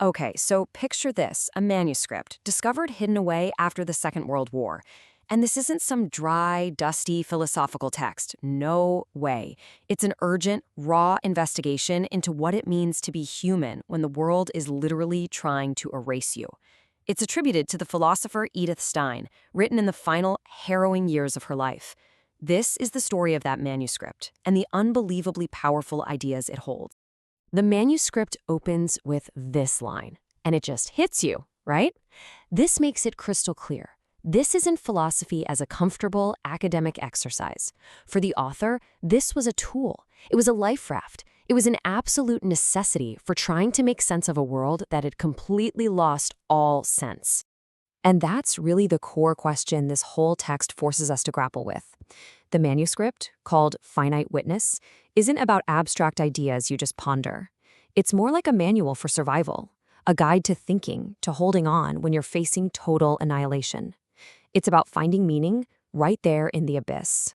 Okay, so picture this, a manuscript discovered hidden away after the Second World War. And this isn't some dry, dusty philosophical text. No way. It's an urgent, raw investigation into what it means to be human when the world is literally trying to erase you. It's attributed to the philosopher Edith Stein, written in the final, harrowing years of her life. This is the story of that manuscript and the unbelievably powerful ideas it holds. The manuscript opens with this line, and it just hits you, right? This makes it crystal clear. This isn't philosophy as a comfortable academic exercise. For the author, this was a tool. It was a life raft. It was an absolute necessity for trying to make sense of a world that had completely lost all sense. And that's really the core question this whole text forces us to grapple with. The manuscript, called Finite Witness, isn't about abstract ideas you just ponder. It's more like a manual for survival, a guide to thinking, to holding on when you're facing total annihilation. It's about finding meaning right there in the abyss.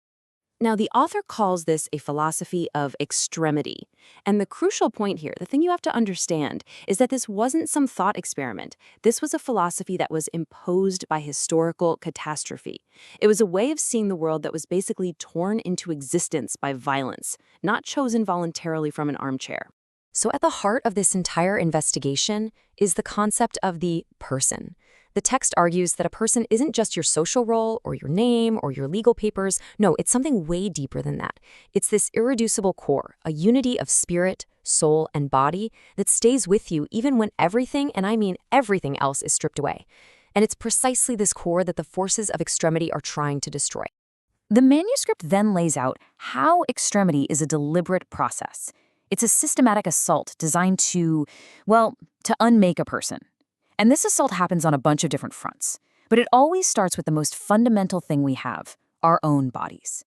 Now, the author calls this a philosophy of extremity. And the crucial point here, the thing you have to understand, is that this wasn't some thought experiment. This was a philosophy that was imposed by historical catastrophe. It was a way of seeing the world that was basically torn into existence by violence, not chosen voluntarily from an armchair. So at the heart of this entire investigation is the concept of the person. The text argues that a person isn't just your social role or your name or your legal papers. No, it's something way deeper than that. It's this irreducible core, a unity of spirit, soul, and body that stays with you even when everything, and I mean everything else, is stripped away. And it's precisely this core that the forces of extremity are trying to destroy. The manuscript then lays out how extremity is a deliberate process. It's a systematic assault designed to unmake a person. And this assault happens on a bunch of different fronts. But it always starts with the most fundamental thing we have, our own bodies.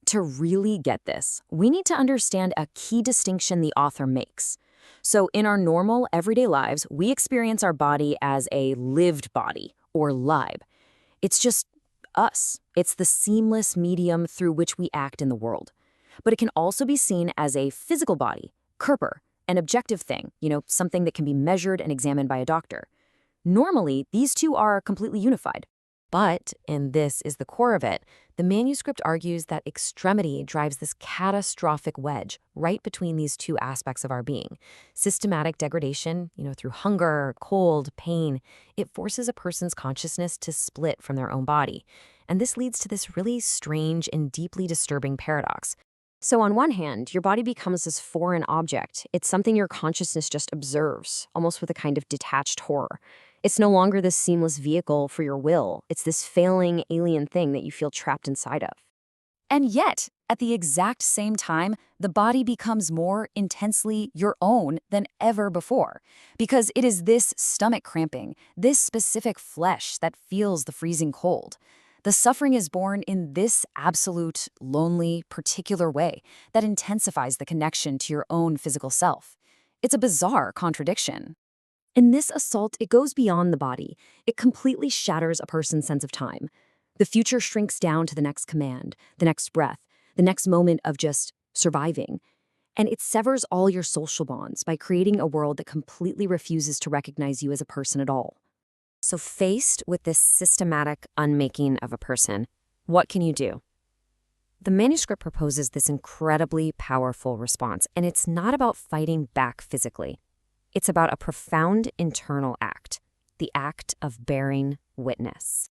To really get this, we need to understand a key distinction the author makes. So in our normal, everyday lives, we experience our body as a lived body, or lib. It's just us. It's the seamless medium through which we act in the world. But it can also be seen as a physical body, Körper, an objective thing, something that can be measured and examined by a doctor. Normally, these two are completely unified. But, and this is the core of it, the manuscript argues that extremity drives this catastrophic wedge right between these two aspects of our being. Systematic degradation, through hunger, cold, pain, it forces a person's consciousness to split from their own body. And this leads to this really strange and deeply disturbing paradox. So on one hand, your body becomes this foreign object. It's something your consciousness just observes, almost with a kind of detached horror. It's no longer this seamless vehicle for your will. It's this failing alien thing that you feel trapped inside of. And yet, at the exact same time, the body becomes more intensely your own than ever before. Because it is this stomach cramping, this specific flesh that feels the freezing cold. The suffering is born in this absolute, lonely, particular way that intensifies the connection to your own physical self. It's a bizarre contradiction. In this assault, it goes beyond the body. It completely shatters a person's sense of time. The future shrinks down to the next command, the next breath, the next moment of just surviving. And it severs all your social bonds by creating a world that completely refuses to recognize you as a person at all. So faced with this systematic unmaking of a person, what can you do? The manuscript proposes this incredibly powerful response, and it's not about fighting back physically. It's about a profound internal act, the act of bearing witness.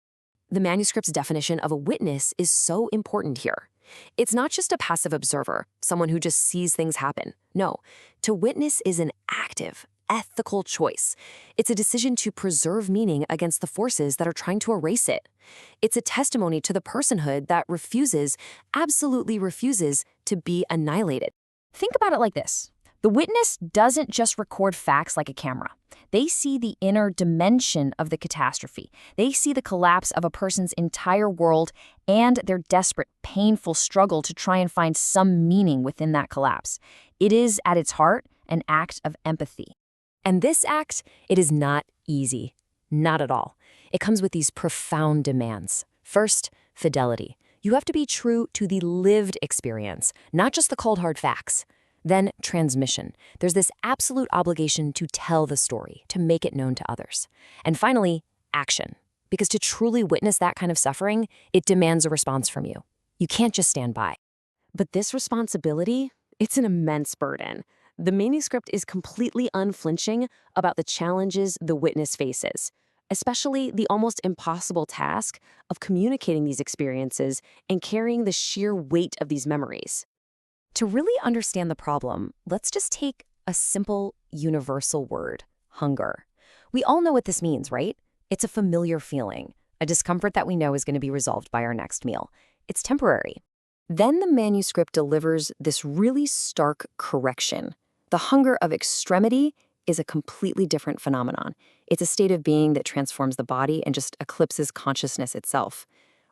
The manuscript's definition of a witness is so important here. It's not just a passive observer, someone who just sees things happen. No, to witness is an active, ethical choice. It's a decision to preserve meaning against the forces that are trying to erase it. It's a testimony to the personhood that absolutely refuses to be annihilated. Think about it like this. The witness doesn't just record facts like a camera. They see the inner dimension of the catastrophe. They see the collapse of a person's entire world and their desperate, painful struggle to try and find some meaning within that collapse. It is, at its heart, an act of empathy. And this act, it is not easy. Not at all. It comes with these profound demands. First, fidelity. You have to be true to the lived experience, not just the cold hard facts. Then transmission. There's this absolute obligation to tell the story, to make it known to others. And finally, action. Because to truly witness that kind of suffering, it demands a response from you. You can't just stand by. But this responsibility, it's an immense burden. The manuscript is completely unflinching about the challenges the witness faces, especially the almost impossible task of communicating these experiences and carrying the sheer weight of these memories. To really understand the problem, let's just take a simple, universal word, hunger. We all know what this means, right? It's a familiar feeling, a discomfort that we know is going to be resolved by our next meal. It's temporary. Then the manuscript delivers this really stark correction. The hunger of extremity is a completely different phenomenon. It's a state of being that transforms the body and just eclipses consciousness itself.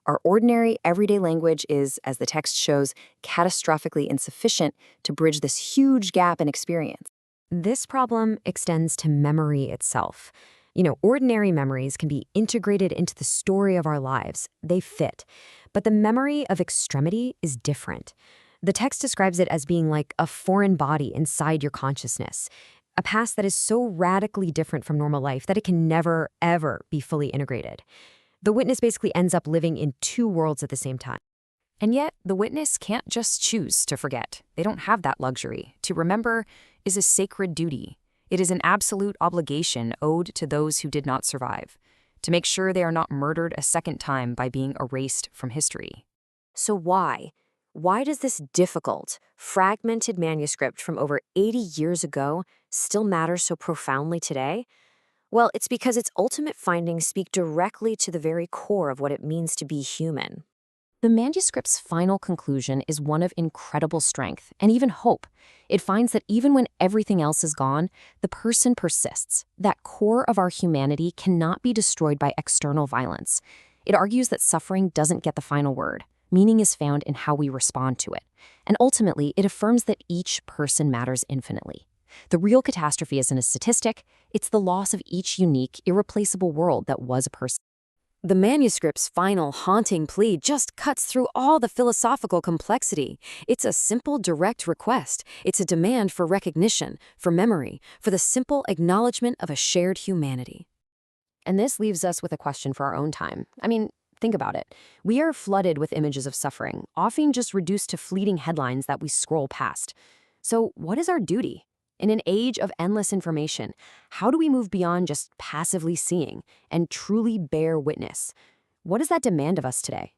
Our ordinary, everyday language is, as the text shows, catastrophically insufficient to bridge this huge gap in experience. This problem extends to memory itself. Ordinary memories can be integrated into the story of our lives. They fit. But the memory of extremity is different. The text describes it as being like a foreign body inside your consciousness, a past that is so radically different from normal life that it can never, ever be fully integrated. The witness basically ends up living in two worlds at the same time. And yet, the witness can't just choose to forget. They don't have that luxury. To remember is a sacred duty. It is an absolute obligation owed to those who did not survive, to make sure they are not murdered a second time by being erased from history. So why? Why does this difficult, fragmented manuscript from over 80 years ago still matter so profoundly today? Well, it's because its ultimate findings speak directly to the very core of what it means to be human. The manuscript's final conclusion is one of incredible strength and even hope. It finds that even when everything else is gone, the person persists. That core of our humanity cannot be destroyed by external violence. It argues that suffering doesn't get the final word. Meaning is found in how we respond to it. And ultimately, it affirms that each person matters infinitely. The real catastrophe isn't a statistic. It's the loss of each unique, irreplaceable world that was a person. The manuscript's final haunting plea just cuts through all the philosophical complexity. It's a simple, direct request. It's a demand for recognition, for memory, for the simple acknowledgement of a shared humanity. And this leaves us with a question for our own time. Think about it. We are flooded with images of suffering, often just reduced to fleeting headlines that we scroll past. So what is our duty? In an age of endless information, how do we move beyond just passively seeing and truly bear witness? What does that demand of us today?